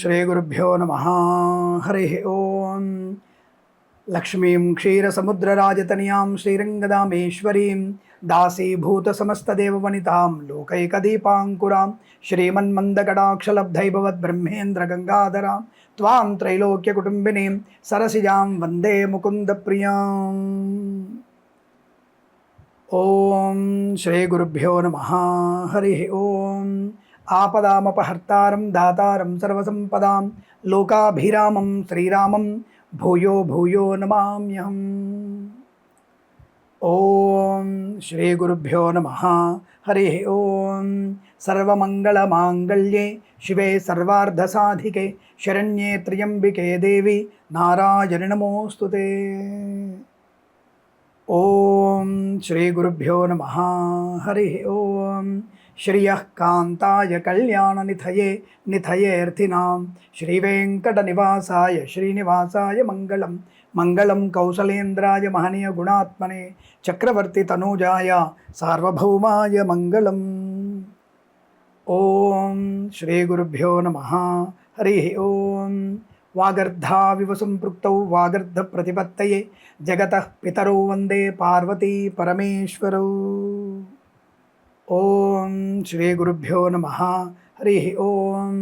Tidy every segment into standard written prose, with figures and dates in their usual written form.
శ్రీగురుభ్యో నమః. హరి ఓం. లక్ష్మీం క్షీరసముద్రరాజతనయాం శ్రీరంగదామేశ్వరీం దాసీభూతసమస్తదేవవనితాం లోకైకదీపాంకురాం శ్రీమన్మందకటాక్షలబ్ధైభవద్బ్రహ్మేంద్రగంగాధరాం త్వాం త్రైలోక్యకుటుంబినీం సరసిజాం వందే ముకుందప్రియాం. ఓం శ్రీగురుభ్యో నమః. హరి ఓం. ఆపదామపహర్తారం దాతారం సర్వసంపదాం లోకాభిరామం శ్రీరామం భూయో భూయో నమామ్యహం. ఓం శ్రీగురుభ్యో నమః. హరి ఓం. సర్వమంగళమాంగళ్యే శివే సర్వార్ధసాధికే శరణ్యే త్ర్యంబికే దేవి నారాయణి నమోస్తుతే. ఓం శ్రీగురుభ్యో నమః. హరి ఓం. శ్రియః కాంతాయ కళ్యాణనిధయే నిధయేర్థినాం శ్రీవేంకటనివాసాయ శ్రీనివాసాయ మంగళం. మంగళం కౌసలేంద్రాయ మహనీయ గుణాత్మనే చక్రవర్తి తనూజాయ సార్వభౌమాయ మంగళం. ఓం శ్రీగురుభ్యో నమః. హరి ఓం. వాగర్ధావివ సంపృక్తౌ వాగర్ధ ప్రతిపత్తయే జగతః పితరౌ వందే పార్వతీ పరమేశ్వరౌ. ఓం శ్రీగురుభ్యో నమః. హరి ఓం.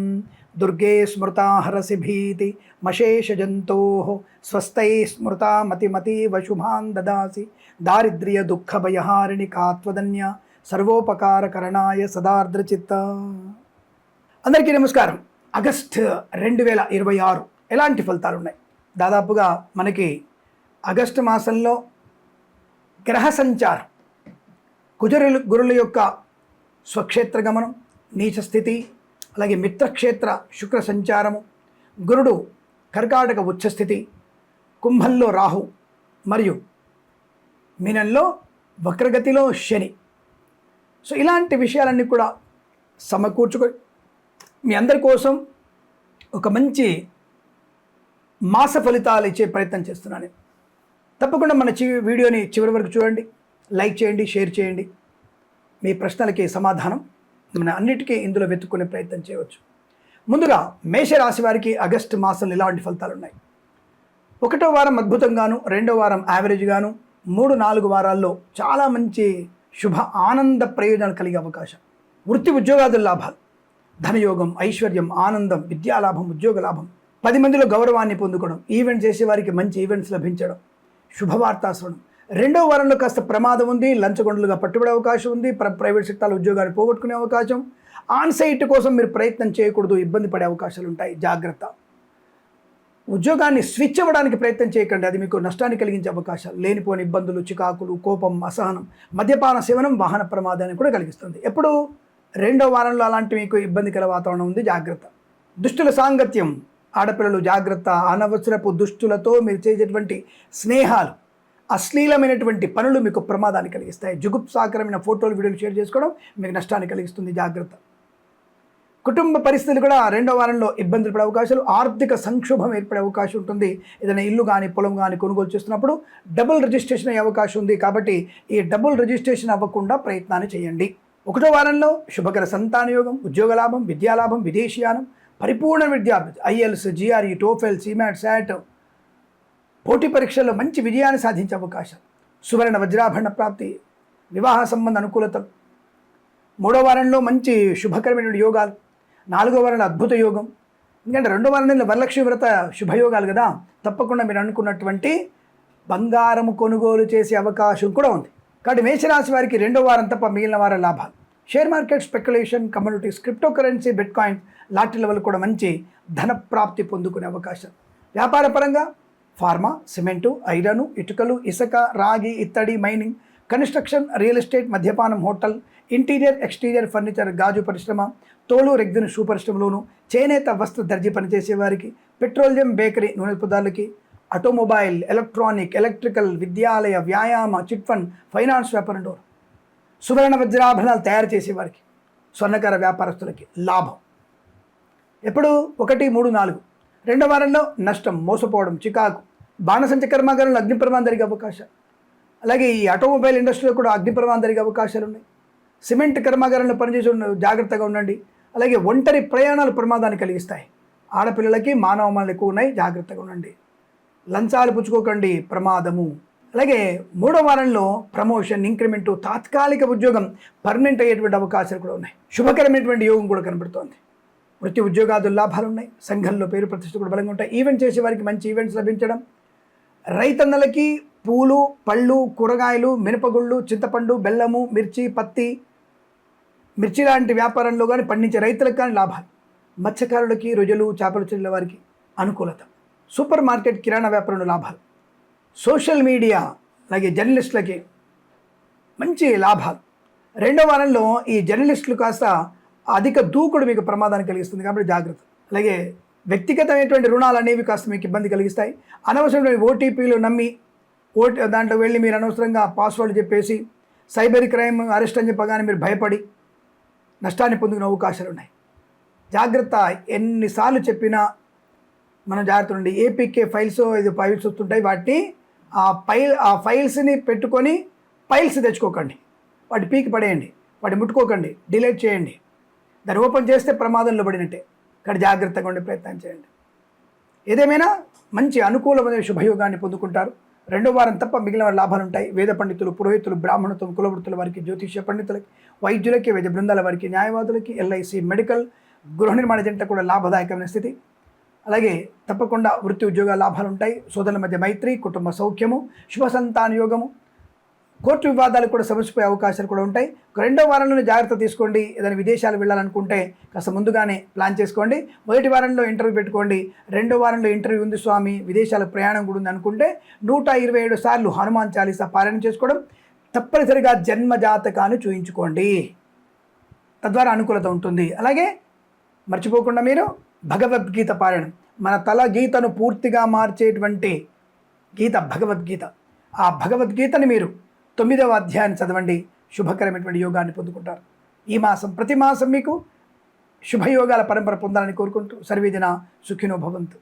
దుర్గే స్మృతా హరసి భీతి మశేషజంతోః స్వస్థై స్మృతా మతిమతీవ శుభాన్ దదాసి దారిద్ర్య దుఃఖభయహారిణి కాత్వదన్య సర్వోపకారకరణాయ సదార్ద్రచిత్త. అందరికీ నమస్కారం. ఆగస్టు 2026 ఎలాంటి ఫలితాలు ఉన్నాయి? దాదాపుగా మనకి ఆగస్టు మాసంలో గ్రహ సంచారం, గురుల యొక్క స్వక్షేత్ర గమనం, నీచ స్థితి, అలాగే మిత్రక్షేత్ర శుక్ర సంచారము, గురుడు కర్కాటక ఉచ్చస్థితి, కుంభంలో రాహు మరియు మీనంలో వక్రగతిలో శని. సో ఇలాంటి విషయాలన్నీ కూడా సమకూర్చుకొని మీ అందరి కోసం ఒక మంచి మాస ఫలితాలు ఇచ్చే ప్రయత్నం చేస్తున్నాను. తప్పకుండా మన వీడియోని చివరి వరకు చూడండి, లైక్ చేయండి, షేర్ చేయండి. మీ ప్రశ్నలకి సమాధానం మన అన్నిటికీ ఇందులో వెతుక్కునే ప్రయత్నం చేయవచ్చు. ముందుగా మేషరాశి వారికి ఆగస్టు మాసంలో ఇలాంటి ఫలితాలు ఉన్నాయి. 1వ వారం అద్భుతంగాను, 2వ వారం యావరేజ్గాను, 3-4 వారాల్లో చాలా మంచి శుభ ఆనంద ప్రయోజనాలు కలిగే అవకాశం. వృత్తి ఉద్యోగాదుల లాభాలు, ధనయోగం, ఐశ్వర్యం, ఆనందం, విద్యాలాభం, ఉద్యోగ లాభం, 10 మందిలో గౌరవాన్ని పొందుకోవడం, ఈవెంట్ చేసే వారికి మంచి ఈవెంట్స్ లభించడం, శుభవార్తాశ్రవణం. 2వ వారంలో కాస్త ప్రమాదం ఉంది, లంచగొండలుగా పట్టుబడే అవకాశం ఉంది, ప్రైవేట్ సెక్టార్లో ఉద్యోగాన్ని పోగొట్టుకునే అవకాశం, ఆన్సైట్ కోసం మీరు ప్రయత్నం చేయకూడదు, ఇబ్బంది పడే అవకాశాలు ఉంటాయి, జాగ్రత్త. ఉద్యోగాన్ని స్విచ్ అవ్వడానికి ప్రయత్నం చేయకండి, అది మీకు నష్టాన్ని కలిగించే అవకాశాలు. లేనిపోని ఇబ్బందులు, చికాకులు, కోపం, అసహనం, మద్యపాన సేవనం వాహన ప్రమాదాన్ని కూడా కలిగిస్తుంది. ఎప్పుడు 2వ వారంలో అలాంటి మీకు ఇబ్బందికర వాతావరణం ఉంది, జాగ్రత్త. దుష్టుల సాంగత్యం, ఆడపిల్లలు జాగ్రత్త. అనవసరపు దుష్టులతో మీరు చేసేటువంటి స్నేహాలు, అశ్లీలమైనటువంటి పనులు మీకు ప్రమాదాన్ని కలిగిస్తాయి. జుగుప్సాకరమైన ఫోటోలు, వీడియోలు షేర్ చేసుకోవడం మీకు నష్టాన్ని కలిగిస్తుంది, జాగ్రత్త. కుటుంబ పరిస్థితులు కూడా 2వ వారంలో ఇబ్బందులు పడే అవకాశాలు, ఆర్థిక సంక్షోభం ఏర్పడే అవకాశం ఉంటుంది. ఏదైనా ఇల్లు కానీ పొలం కానీ కొనుగోలు చేస్తున్నప్పుడు డబుల్ రిజిస్ట్రేషన్ అయ్యే అవకాశం ఉంది, కాబట్టి ఈ డబుల్ రిజిస్ట్రేషన్ అవ్వకుండా ప్రయత్నాన్ని చేయండి. 1వ వారంలో శుభకర సంతానయోగం, ఉద్యోగ లాభం, విద్యాలాభం, విదేశీయానం, పరిపూర్ణ విద్యాభివృద్ధి, ఐఎల్స్, జిఆర్ఈ, టోఫెల్, సిమాట్, శాట్ పోటీ పరీక్షల్లో మంచి విజయాన్ని సాధించే అవకాశం. సువర్ణ వజ్రాభరణ ప్రాప్తి, వివాహ సంబంధ అనుకూలతలు. 3వ వారంలో మంచి శుభకరమైన యోగాలు, 4వ వారంలో అద్భుత యోగం. ఎందుకంటే 2వ వారంలో వరలక్ష్మి వ్రత శుభయోగాలు కదా, తప్పకుండా మీరు అనుకున్నటువంటి బంగారము కొనుగోలు చేసే అవకాశం కూడా ఉంది. కాబట్టి మేషరాశి వారికి 2వ వారం తప్ప మిగిలిన వారం లాభాలు. Share market, speculation, communities, crypto currency, bitcoin, lottery level కూడా మంచి ధన ప్రాప్తి పొందుకునే అవకాశం. వ్యాపార పరంగా ఫార్మా, సిమెంటు, ఐరను, ఇటుకలు, ఇసుక, రాగి, ఇత్తడి, మైనింగ్, కన్స్ట్రక్షన్, రియల్ ఎస్టేట్, మద్యపానం, హోటల్, ఇంటీరియర్, ఎక్స్టీరియర్ ఫర్నిచర్, గాజు పరిశ్రమ, తోలు రెగ్జిన్ షూ పరిశ్రమలోను, చేనేత వస్త్ర దర్జీ పనిచేసేవారికి, పెట్రోలియం, బేకరీ, నూనె పదార్థాలకి, ఆటోమొబైల్, ఎలక్ట్రానిక్, ఎలక్ట్రికల్, విద్యాలయ, వ్యాయామ, చిట్ ఫండ్, ఫైనాన్స్ వ్యాపారం, డోర్, సువర్ణ వజ్రాభరణాలు తయారు చేసేవారికి, స్వర్ణకార వ్యాపారస్తులకి లాభం. ఎప్పుడు 1, 3, 4. 2వ వారంలో నష్టం, మోసపోవడం, చికాకు, బాణసంచ కర్మాగారంలో అగ్ని ప్రమాదం జరిగే అవకాశం. అలాగే ఈ ఆటోమొబైల్ ఇండస్ట్రీలో కూడా అగ్ని ప్రమాదం జరిగే అవకాశాలు ఉన్నాయి. సిమెంట్ కర్మాగారంలో పనిచేసే జాగ్రత్తగా ఉండండి. అలాగే ఒంటరి ప్రయాణాలు ప్రమాదాన్ని కలిగిస్తాయి. ఆడపిల్లలకి మానవమానాలు ఎక్కువ ఉన్నాయి, జాగ్రత్తగా ఉండండి. లంచాలు పుచ్చుకోకండి, ప్రమాదము. అలాగే 3వ వారంలో ప్రమోషన్, ఇంక్రిమెంటు, తాత్కాలిక ఉద్యోగం పర్మనెంట్ అయ్యేటువంటి అవకాశాలు కూడా ఉన్నాయి. శుభకరమైనటువంటి యోగం కూడా కనబడుతోంది. వృత్తి ఉద్యోగాదులు లాభాలు ఉన్నాయి. సంఘంలో పేరు ప్రతిష్ట కూడా బలంగా ఉంటాయి. ఈవెంట్ చేసే వారికి మంచి ఈవెంట్స్ లభించడం. రైతన్నలకి పూలు, పళ్ళు, కూరగాయలు, మినపగుళ్ళు, చింతపండు, బెల్లము, మిర్చి, పత్తి, మిర్చి లాంటి వ్యాపారంలో కానీ పండించే రైతులకు కానీ లాభాలు. మత్స్యకారులకి, రొయ్యలు, చేపలు చెల్లిన వారికి అనుకూలత. సూపర్ మార్కెట్, కిరాణా వ్యాపారంలో లాభాలు. సోషల్ మీడియా అలాగే జర్నలిస్టులకి మంచి లాభాలు. 2వ వారంలో ఈ జర్నలిస్టులు కాస్త అధిక దూకుడు మీకు ప్రమాదాన్ని కలిగిస్తుంది కాబట్టి జాగ్రత్త. అలాగే వ్యక్తిగతమైనటువంటి రుణాలు అనేవి కాస్త మీకు ఇబ్బంది కలిగిస్తాయి. అనవసరమైన ఓటీపీలు నమ్మి దాంట్లో వెళ్ళి మీరు అనవసరంగా పాస్వర్డ్ చెప్పేసి సైబర్ క్రైమ్ అరెస్ట్ అని చెప్పగానే మీరు భయపడి నష్టాన్ని పొందుకునే అవకాశాలు ఉన్నాయి. జాగ్రత్త. ఎన్నిసార్లు చెప్పినా మనం జాగ్రత్త ఉండి. ఏపీకే ఫైల్స్ వస్తుంటాయి, వాటిని ఆ ఫైల్స్ని పెట్టుకొని ఫైల్స్ తెచ్చుకోకండి. వాటి పీకి పడేయండి, వాటి ముట్టుకోకండి, డిలీట్ చేయండి. దాన్ని ఓపెన్ చేస్తే ప్రమాదంలో పడినట్టే. కానీ జాగ్రత్తగా ఉండే ప్రయత్నం చేయండి. ఏదేమైనా మంచి అనుకూలమైన శుభయోగాన్ని పొందుకుంటారు. 2వ వారం తప్ప మిగిలిన వారి లాభాలు ఉంటాయి. వేద పండితులు, పురోహితులు, బ్రాహ్మణత్వం, కులవృత్తుల వారికి, జ్యోతిష్య పండితులకి, వైద్యులకి, వైద్య బృందాల వారికి, న్యాయవాదులకి, ఎల్ఐసి, మెడికల్, గృహ నిర్మాణ జంట కూడా లాభదాయకమైన స్థితి. అలాగే తప్పకుండా వృత్తి ఉద్యోగాల లాభాలు ఉంటాయి. సోదరుల మధ్య మైత్రి, కుటుంబ సౌఖ్యము, శుభ సంతాన యోగము. కోర్టు వివాదాలు కూడా సమసిపోయే అవకాశాలు కూడా ఉంటాయి. 2వ వారంలోనే జాగ్రత్త తీసుకోండి. ఏదైనా విదేశాలు వెళ్ళాలనుకుంటే కాస్త ముందుగానే ప్లాన్ చేసుకోండి. 1వ వారంలో ఇంటర్వ్యూ పెట్టుకోండి. 2వ వారంలో ఇంటర్వ్యూ ఉంది స్వామి, విదేశాల ప్రయాణం కూడా ఉంది అనుకుంటే 127 సార్లు హనుమాన్ చాలీసా పారాయణ చేసుకోవడం. తప్పనిసరిగా జన్మ జాతకాన్ని చూయించుకోండి, తద్వారా అనుకూలత ఉంటుంది. అలాగే మర్చిపోకుండా మీరు భగవద్గీత పారాయణం. మన తల గీతను పూర్తిగా మార్చేటువంటి గీత భగవద్గీత. ఆ భగవద్గీతని మీరు 9వ అధ్యాయాన్ని చదవండి. శుభకరమైనటువంటి యోగాన్ని పొందుకుంటారు. ఈ మాసం ప్రతి మాసం మీకు శుభయోగాల పరంపర పొందాలని కోరుకుంటూ సర్వేజన సుఖినో భవంతు.